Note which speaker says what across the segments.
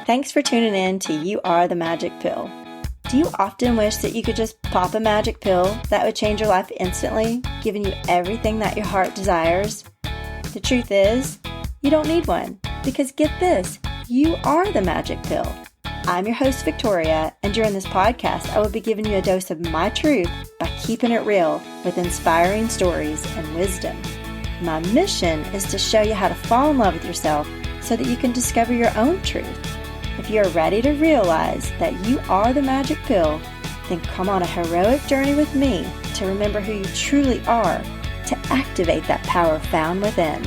Speaker 1: Thanks for tuning in to You Are the Magic Pill. Do you often wish that you could just pop a magic pill that would change your life instantly, giving you everything that your heart desires? The truth is, you don't need one, because get this, you are the magic pill. I'm your host, Victoria, and during this podcast, I will be giving you a dose of my truth by keeping it real with inspiring stories and wisdom. My mission is to show you how to fall in love with yourself so that you can discover your own truth. If you're ready to realize that you are the magic pill, then come on a heroic journey with me to remember who you truly are, to activate that power found within.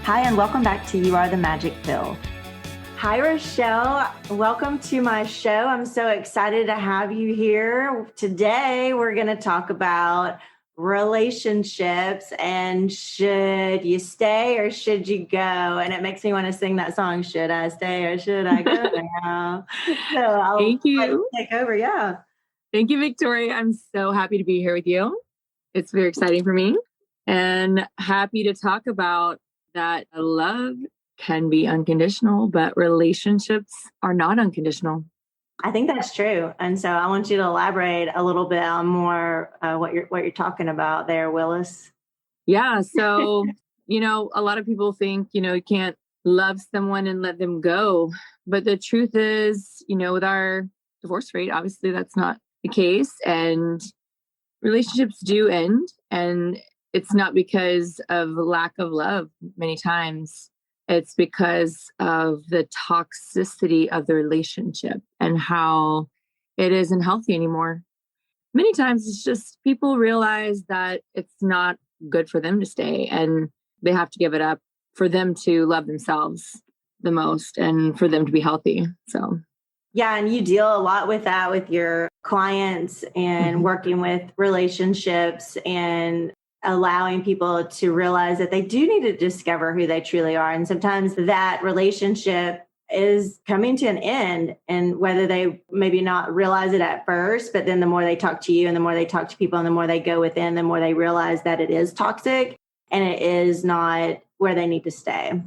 Speaker 1: Hi, and welcome back to You Are the Magic Pill. Hi, Richele. Welcome to my show. I'm so excited to have you here. Today, we're going to talk about relationships and should you stay or should you go? And it makes me want to sing that song, Should I Stay or Should I Go Now? So I'll
Speaker 2: Thank you.
Speaker 1: Take over. Yeah.
Speaker 2: Thank you, Victoria. I'm so happy to be here with you. It's very exciting for me and happy to talk about that love can be unconditional, but relationships are not unconditional.
Speaker 1: I think that's true. And so I want you to elaborate a little bit on more what you're talking about there, Willis.
Speaker 2: Yeah. So, a lot of people think, you can't love someone and let them go. But the truth is, with our divorce rate, obviously that's not the case. And relationships do end. And it's not because of lack of love many times. It's because of the toxicity of the relationship and how it isn't healthy anymore. Many times it's just people realize that it's not good for them to stay and they have to give it up for them to love themselves the most and for them to be healthy. So,
Speaker 1: yeah. And you deal a lot with that with your clients and working with relationships and allowing people to realize that they do need to discover who they truly are. And sometimes that relationship is coming to an end, and whether they maybe not realize it at first, but then the more they talk to you and the more they talk to people and the more they go within, the more they realize that it is toxic and it is not where they need to stay.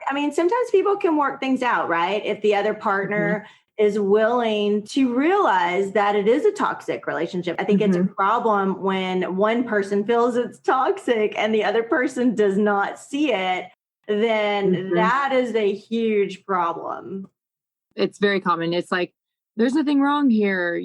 Speaker 1: I mean, sometimes people can work things out, right? If the other partner is willing to realize that it is a toxic relationship. I think it's a problem when one person feels it's toxic and the other person does not see it, then that is a huge problem.
Speaker 2: It's very common. It's like, there's nothing wrong here.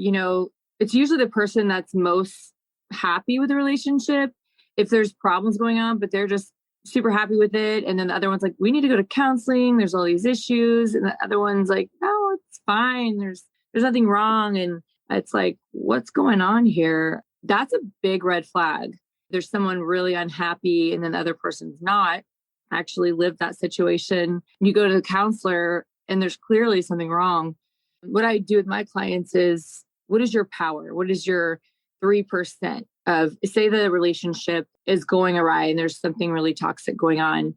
Speaker 2: It's usually the person that's most happy with the relationship. If there's problems going on, but they're just super happy with it. And then the other one's like, we need to go to counseling. There's all these issues. And the other one's like, no, it's fine. There's nothing wrong. And it's like, what's going on here? That's a big red flag. There's someone really unhappy and then the other person's not actually lived that situation. You go to the counselor and there's clearly something wrong. What I do with my clients is, what is your power? What is your 3% of, say the relationship is going awry and there's something really toxic going on.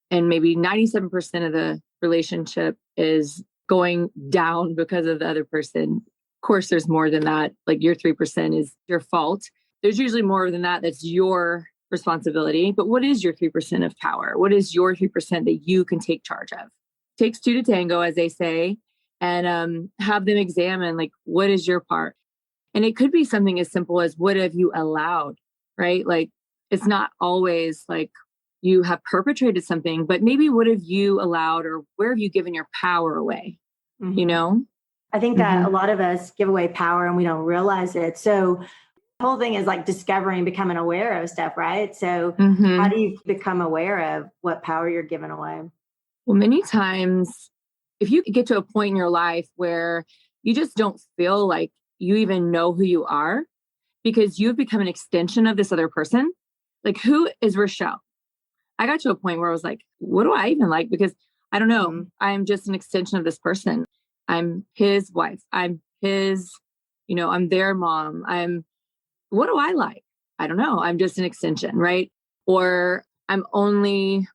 Speaker 2: And maybe 97% of the relationship is going down because of the other person. Of course, there's more than that. Like your 3% is your fault. There's usually more than that. That's your responsibility. But what is your 3% of power? What is your 3% that you can take charge of? It takes two to tango, as they say, and have them examine, like, what is your part? And it could be something as simple as, what have you allowed, right? Like, it's not always like you have perpetrated something, but maybe what have you allowed or where have you given your power away?
Speaker 1: I think that a lot of us give away power and we don't realize it. So the whole thing is like discovering, becoming aware of stuff, right? So how do you become aware of what power you're giving away?
Speaker 2: Well, many times, if you get to a point in your life where you just don't feel like you even know who you are because you've become an extension of this other person. Like, who is Richele? I got to a point where I was like, what do I even like? Because I don't know. I'm just an extension of this person. I'm his wife. I'm his, I'm their mom. What do I like? I don't know. I'm just an extension, right? Or I'm only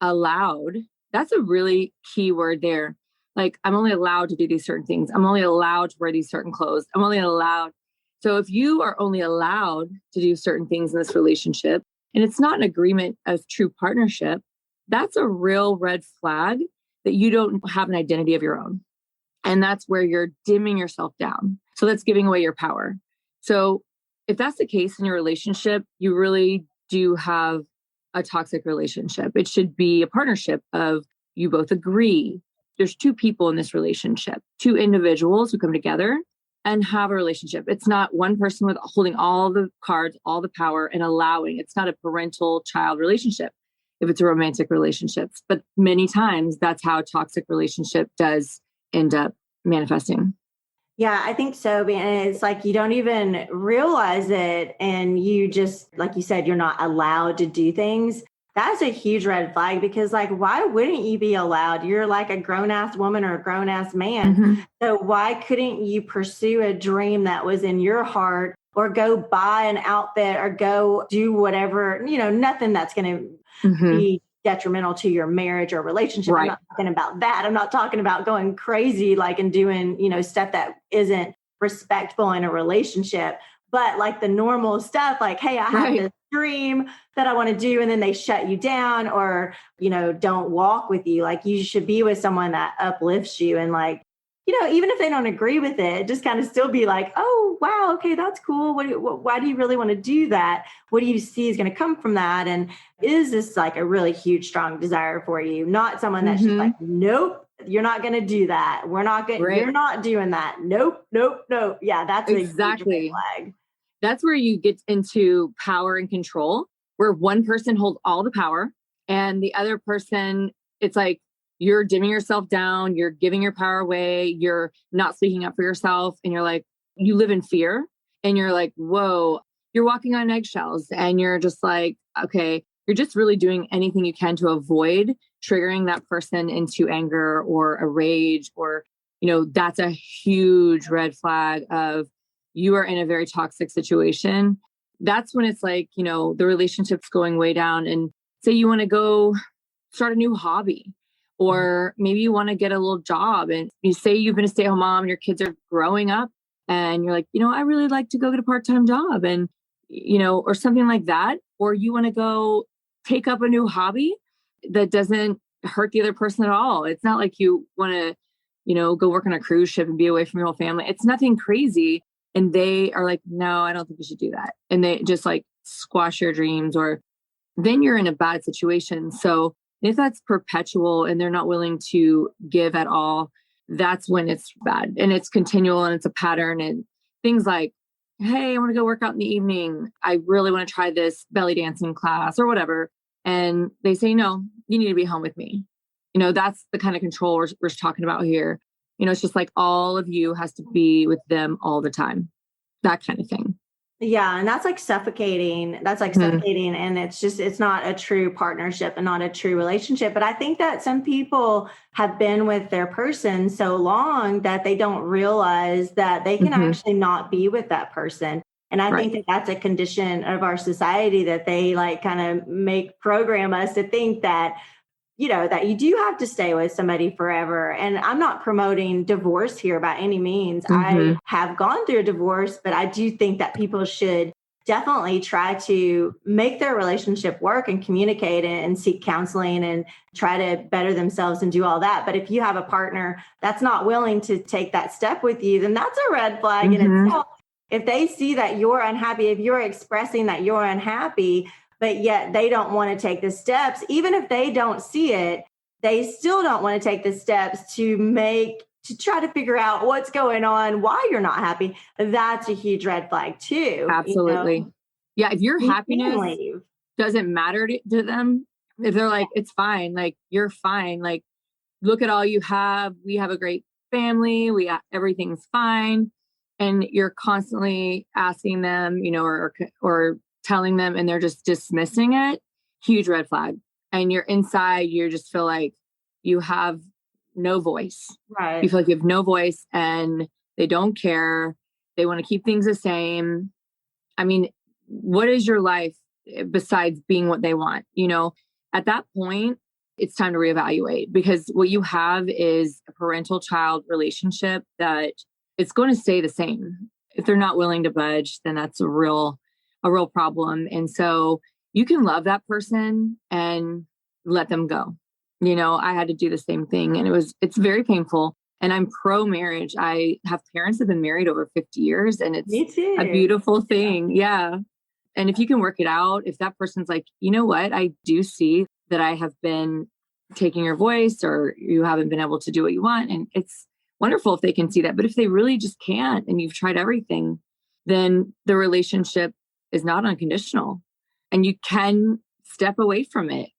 Speaker 2: allowed. That's a really key word there. Like, I'm only allowed to do these certain things. I'm only allowed to wear these certain clothes. I'm only allowed. So if you are only allowed to do certain things in this relationship, and it's not an agreement of true partnership, that's a real red flag that you don't have an identity of your own. And that's where you're dimming yourself down. So that's giving away your power. So if that's the case in your relationship, you really do have a toxic relationship. It should be a partnership of you both agree. There's two people in this relationship, two individuals who come together and have a relationship. It's not one person with holding all the cards, all the power and allowing. It's not a parental child relationship if it's a romantic relationship. But many times that's how a toxic relationship does end up manifesting.
Speaker 1: Yeah, I think so. And it's like you don't even realize it. And you just, like you said, you're not allowed to do things. That's a huge red flag because, like, why wouldn't you be allowed? You're like a grown ass woman or a grown ass man.
Speaker 2: Mm-hmm.
Speaker 1: So, why couldn't you pursue a dream that was in your heart or go buy an outfit or go do whatever, nothing that's going to be detrimental to your marriage or relationship.
Speaker 2: Right.
Speaker 1: I'm not talking about that. I'm not talking about going crazy, like, and doing, stuff that isn't respectful in a relationship, but like the normal stuff, like, hey, I have this dream that I want to do. And then they shut you down or, don't walk with you. Like you should be with someone that uplifts you and like, even if they don't agree with it, just kind of still be like, oh, wow, okay, that's cool. Why do you really want to do that? What do you see is going to come from that? And is this like a really huge, strong desire for you? Not someone that's just like, nope, you're not going to do that. We're not going, you're not doing that. Nope, nope, nope. Yeah, that's exactly a huge flag.
Speaker 2: That's where you get into power and control, where one person holds all the power and the other person, it's like, you're dimming yourself down, you're giving your power away, you're not speaking up for yourself. And you're like, you live in fear and you're like, whoa, you're walking on eggshells and you're just like, okay, you're just really doing anything you can to avoid triggering that person into anger or a rage or, that's a huge red flag of you are in a very toxic situation. That's when it's like, the relationship's going way down and say you want to go start a new hobby. Or maybe you want to get a little job and you say you've been a stay-at-home mom and your kids are growing up and you're like, I really like to go get a part-time job and, or something like that. Or you want to go take up a new hobby that doesn't hurt the other person at all. It's not like you want to, go work on a cruise ship and be away from your whole family. It's nothing crazy. And they are like, no, I don't think you should do that. And they just like squash your dreams or then you're in a bad situation. So if that's perpetual and they're not willing to give at all, that's when it's bad and it's continual and it's a pattern and things like, hey, I want to go work out in the evening. I really want to try this belly dancing class or whatever. And they say, no, you need to be home with me. That's the kind of control we're talking about here. It's just like all of you has to be with them all the time, that kind of thing.
Speaker 1: Yeah. And that's like suffocating. That's like suffocating. And it's not a true partnership and not a true relationship. But I think that some people have been with their person so long that they don't realize that they can actually not be with that person. And I think that that's a condition of our society that they like kind of program us to think that, that you do have to stay with somebody forever. And I'm not promoting divorce here by any means. I have gone through a divorce, but I do think that people should definitely try to make their relationship work and communicate and seek counseling and try to better themselves and do all that. But if you have a partner that's not willing to take that step with you, then that's a red flag in itself. If they see that you're unhappy, if you're expressing that you're unhappy, but yet they don't want to take the steps, even if they don't see it, they still don't want to take the steps to try to figure out what's going on, why you're not happy. That's a huge red flag too.
Speaker 2: Absolutely. Yeah. If your happiness doesn't matter to them, if they're like, it's fine, like you're fine, like look at all you have. We have a great family. Everything's fine. And you're constantly asking them, or telling them and they're just dismissing it, huge red flag. And you're inside, you just feel like you have no voice. Right. You feel like you have no voice and they don't care. They want to keep things the same. I mean, what is your life besides being what they want? At that point, it's time to reevaluate because what you have is a parental child relationship that it's going to stay the same. If they're not willing to budge, then that's a real problem. And so you can love that person and let them go. I had to do the same thing, and it's very painful. And I'm pro marriage. I have parents that have been married over 50 years, and it's
Speaker 1: Me
Speaker 2: a
Speaker 1: too.
Speaker 2: beautiful thing. Yeah. And if you can work it out, if that person's like, you know what, I do see that I have been taking your voice, or you haven't been able to do what you want. And it's wonderful if they can see that. But if they really just can't, and you've tried everything, then the relationship is not unconditional, and you can step away from it.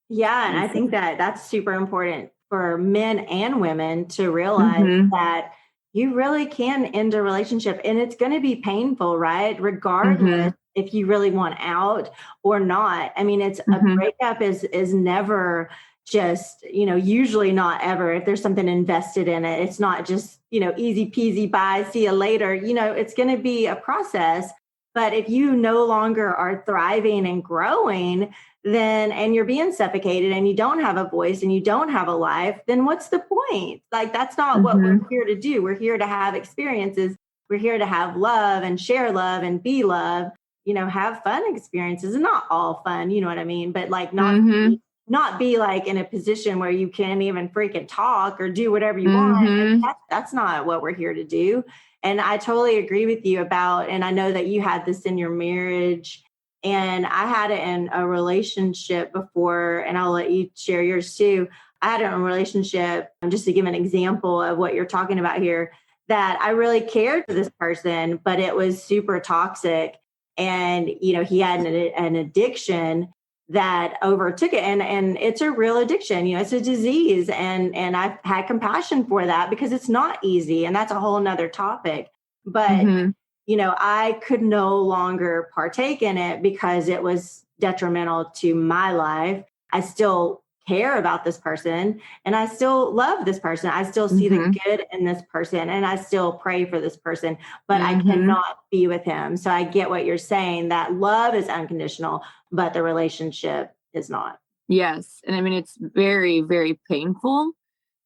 Speaker 1: Yeah, and
Speaker 2: And
Speaker 1: I think that that's super important for men and women to realize
Speaker 2: mm-hmm,
Speaker 1: that you really can end a relationship and it's going to be painful, right? Regardless
Speaker 2: mm-hmm,
Speaker 1: if you really want out or not. I mean, it's a
Speaker 2: mm-hmm,
Speaker 1: breakup is never just, usually not ever if there's something invested in it. It's not just, easy peasy bye, see you later. It's going to be a process. But if you no longer are thriving and growing, then and you're being suffocated and you don't have a voice and you don't have a life, then what's the point? Like, that's not what we're
Speaker 2: mm-hmm,
Speaker 1: here to do. We're here to have experiences. We're here to have love and share love and be love, have fun experiences, and not all fun, you know what I mean? But like
Speaker 2: mm-hmm,
Speaker 1: not be like in a position where you can't even freaking talk or do whatever you want. Like,
Speaker 2: mm-hmm.
Speaker 1: that's not what we're here to do. And I totally agree with you about, and I know that you had this in your marriage and I had it in a relationship before, and I'll let you share yours too. I had it in a relationship, just to give an example of what you're talking about here, that I really cared for this person, but it was super toxic. And, he had an addiction that overtook it. And it's a real addiction, it's a disease. And I've had compassion for that because it's not easy. And that's a whole nother topic. But
Speaker 2: Mm-hmm.
Speaker 1: I could no longer partake in it because it was detrimental to my life. I still care about this person and I still love this person. I still see the
Speaker 2: Mm-hmm.
Speaker 1: good in this person and I still pray for this person, but I
Speaker 2: Mm-hmm.
Speaker 1: cannot be with him. So I get what you're saying, that love is unconditional, but the relationship is not.
Speaker 2: Yes. And I mean, it's very, very painful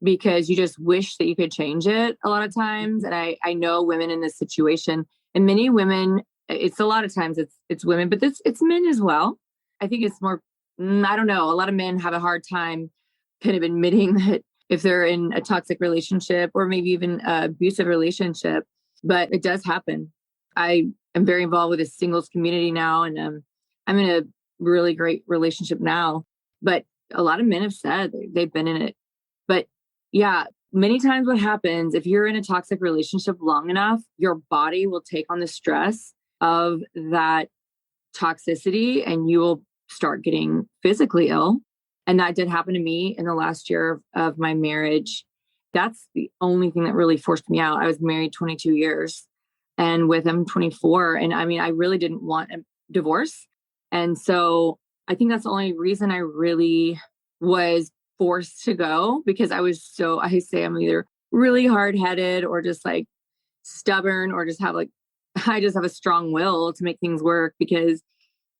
Speaker 2: because you just wish that you could change it a lot of times. And I know women in this situation, and many women, it's a lot of times it's women, but it's men as well. I think it's more, I don't know. A lot of men have a hard time kind of admitting that if they're in a toxic relationship or maybe even an abusive relationship, but it does happen. I am very involved with a singles community now, and I'm in a really great relationship now. But a lot of men have said they've been in it. But yeah, many times what happens if you're in a toxic relationship long enough, your body will take on the stress of that toxicity and you will start getting physically ill. And that did happen to me in the last year of my marriage. That's the only thing that really forced me out. I was married 22 years and with him 24. And I mean, I really didn't want a divorce. And so I think that's the only reason I really was forced to go, because I say I'm either really hard headed or just like stubborn, or just have like, I just have a strong will to make things work because,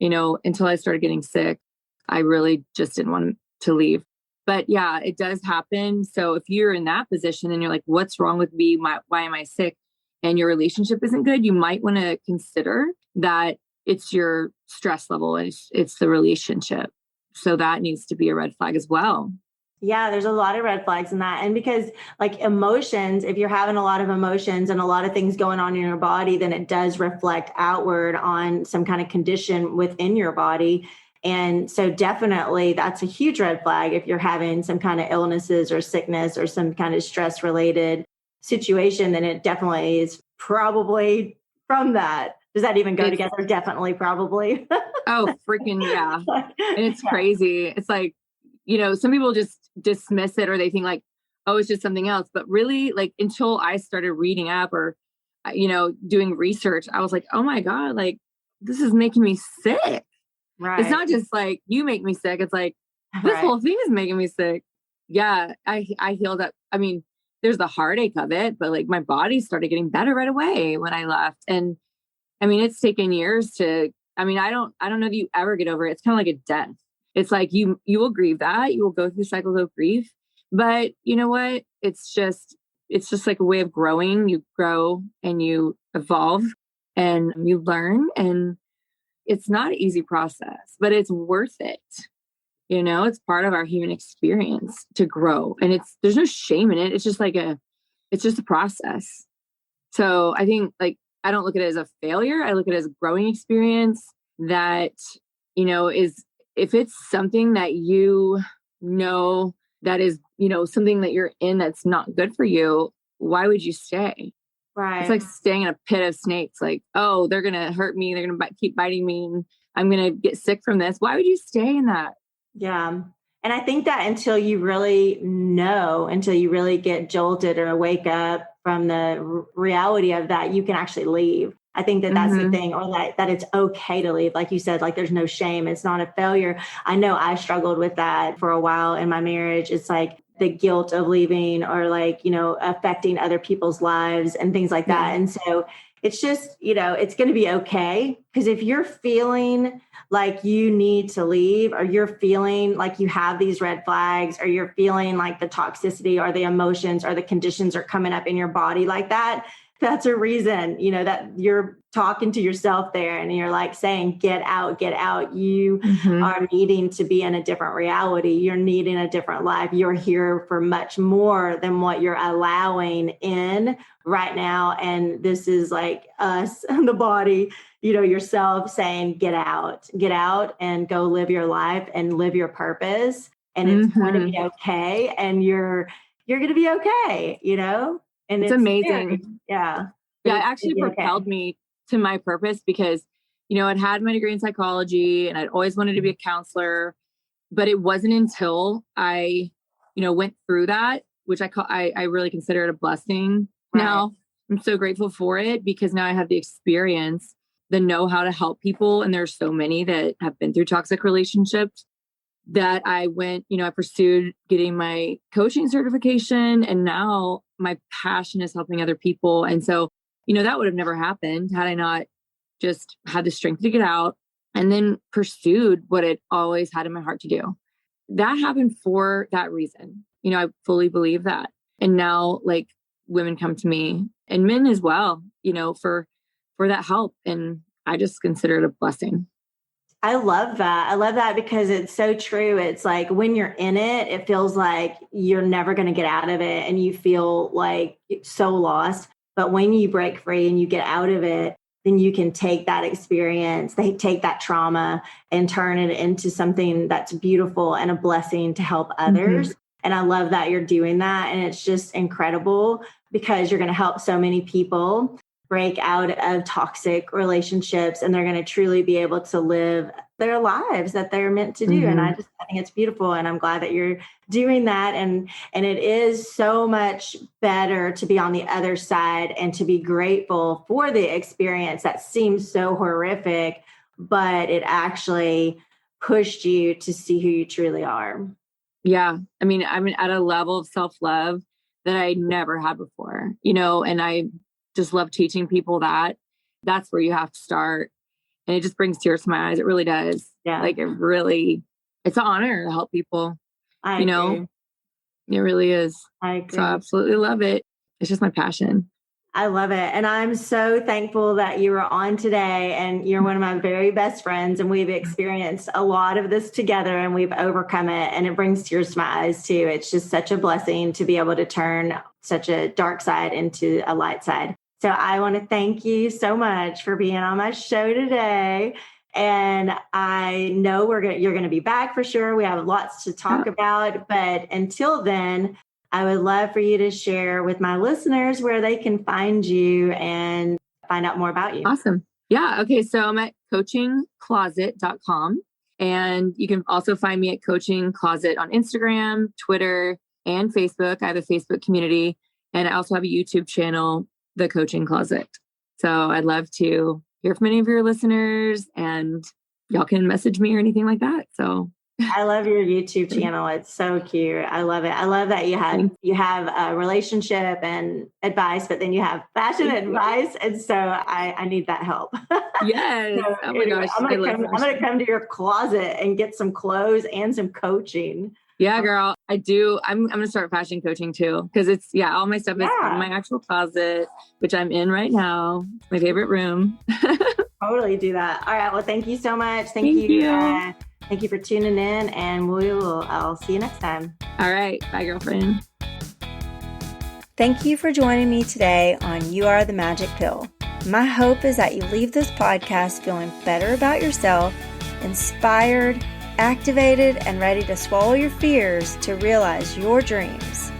Speaker 2: until I started getting sick, I really just didn't want to leave. But yeah, it does happen. So if you're in that position and you're like, what's wrong with me? Why am I sick? And your relationship isn't good, you might want to consider that it's your stress level. It's the relationship. So that needs to be a red flag as well.
Speaker 1: Yeah, there's a lot of red flags in that. And because like emotions, if you're having a lot of emotions and a lot of things going on in your body, then it does reflect outward on some kind of condition within your body. And so definitely that's a huge red flag if you're having some kind of illnesses or sickness or some kind of stress related situation, then it definitely is probably from that. Does that even go
Speaker 2: It's,
Speaker 1: together? Definitely, probably.
Speaker 2: oh, freaking yeah.
Speaker 1: Like,
Speaker 2: And it's
Speaker 1: yeah.
Speaker 2: crazy. It's like, some people just dismiss it, or they think like, oh, it's just something else. But really, like, until I started reading up or, doing research, I was like, oh my God, like, this is making me sick. It's
Speaker 1: Right.
Speaker 2: not just like you make me sick. It's like this
Speaker 1: Right.
Speaker 2: whole thing is making me sick. Yeah, I healed up. I mean, there's the heartache of it, but like my body started getting better right away when I left. And I mean, it's taken years to. I mean, I don't know that you ever get over it. It's kind of like a death. It's like you will grieve that, you will go through cycles of grief, but you know what? It's just like a way of growing. You grow and you evolve and you learn, and it's not an easy process, but it's worth it. It's part of our human experience to grow, and there's no shame in it. It's just it's just a process. So I think I don't look at it as a failure. I look at it as a growing experience that, is, if it's something that that is, something that you're in that's not good for you, why would you stay?
Speaker 1: Right.
Speaker 2: It's like staying in a pit of snakes. Like, oh, they're going to hurt me. They're going to keep biting me and I'm going to get sick from this. Why would you stay in that?
Speaker 1: Yeah. And I think that until you really get jolted or wake up from the reality of that, you can actually leave. I think that that's the thing, or that it's okay to leave. Like you said, there's no shame. It's not a failure. I know I struggled with that for a while in my marriage. It's the guilt of leaving, or affecting other people's lives and things like that. And so it's just, it's going to be okay. Because if you're feeling like you need to leave, or you're feeling like you have these red flags, or you're feeling like the toxicity or the emotions or the conditions are coming up in your body like that, that's a reason, that you're talking to yourself there and you're saying, get out, get out. You are needing to be in a different reality. You're needing a different life. You're here for much more than what you're allowing in right now. And this is us, the body, yourself saying, get out and go live your life and live your purpose. And it's going to be okay. And you're going to be okay, And
Speaker 2: it's amazing.
Speaker 1: Scary. Yeah.
Speaker 2: Yeah. It actually propelled me to my purpose because, I'd had my degree in psychology and I'd always wanted to be a counselor, but it wasn't until I, went through that, which I really consider it a blessing. Right. Now I'm so grateful for it because now I have the experience, the know-how to help people. And there's so many that have been through toxic relationships that I went, I pursued getting my coaching certification, and now my passion is helping other people. And so, that would have never happened had I not just had the strength to get out and then pursued what it always had in my heart to do. That happened for that reason. I fully believe that. And now women come to me, and men as well, for that help. And I just consider it a blessing.
Speaker 1: I love that. I love that because it's so true. It's when you're in it, it feels like you're never going to get out of it and you feel so lost. But when you break free and you get out of it, then you can take that experience, take that trauma and turn it into something that's beautiful and a blessing to help others. And I love that you're doing that. And it's just incredible because you're going to help so many people break out of toxic relationships, and they're going to truly be able to live their lives that they're meant to do. And I think it's beautiful. And I'm glad that you're doing that. And it is so much better to be on the other side and to be grateful for the experience that seems so horrific, but it actually pushed you to see who you truly are.
Speaker 2: Yeah. I'm at a level of self-love that I never had before, and I just love teaching people that's where you have to start. And it just brings tears to my eyes. It really does. Yeah. It's an honor to help people.
Speaker 1: I agree.
Speaker 2: It really is.
Speaker 1: I agree.
Speaker 2: So I absolutely love it. It's just my passion.
Speaker 1: I love it. And I'm so thankful that you were on today, and you're one of my very best friends, and we've experienced a lot of this together and we've overcome it, and it brings tears to my eyes too. It's just such a blessing to be able to turn such a dark side into a light side. So I want to thank you so much for being on my show today. And I know you're going to be back for sure. We have lots to talk about, but until then, I would love for you to share with my listeners where they can find you and find out more about you.
Speaker 2: Awesome. Yeah. Okay. So I'm at coachingcloset.com, and you can also find me at Coaching Closet on Instagram, Twitter, and Facebook. I have a Facebook community, and I also have a YouTube channel, The Coaching Closet. So I'd love to hear from any of your listeners, and y'all can message me or anything like that. So
Speaker 1: I love your YouTube channel. It's so cute. I love it. I love that you have a relationship and advice, but then you have fashion advice. And so I need that help.
Speaker 2: Yes.
Speaker 1: So,
Speaker 2: oh my gosh.
Speaker 1: I'm going to come to your closet and get some clothes and some coaching.
Speaker 2: Yeah, girl, I do. I'm going to start fashion coaching too. Cause all my stuff is in my actual closet, which I'm in right now. It's my favorite room.
Speaker 1: Totally do that. All right. Well, thank you so much. Thank you. Thank you for tuning in, and I'll see you next time.
Speaker 2: All right. Bye, girlfriend.
Speaker 1: Thank you for joining me today on You Are the Magic Pill. My hope is that you leave this podcast feeling better about yourself, inspired, activated, and ready to swallow your fears to realize your dreams.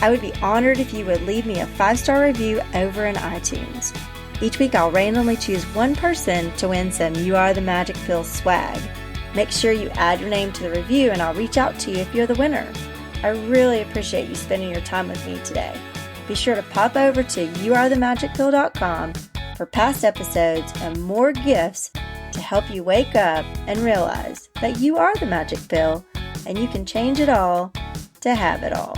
Speaker 1: I would be honored if you would leave me a 5-star review over in iTunes. Each week I'll randomly choose one person to win some You Are the Magic Pill swag. Make sure you add your name to the review and I'll reach out to you if you're the winner. I really appreciate you spending your time with me today. Be sure to pop over to youarethemagicpill.com for past episodes and more gifts to help you wake up and realize that you are the magic pill and you can change it all to have it all.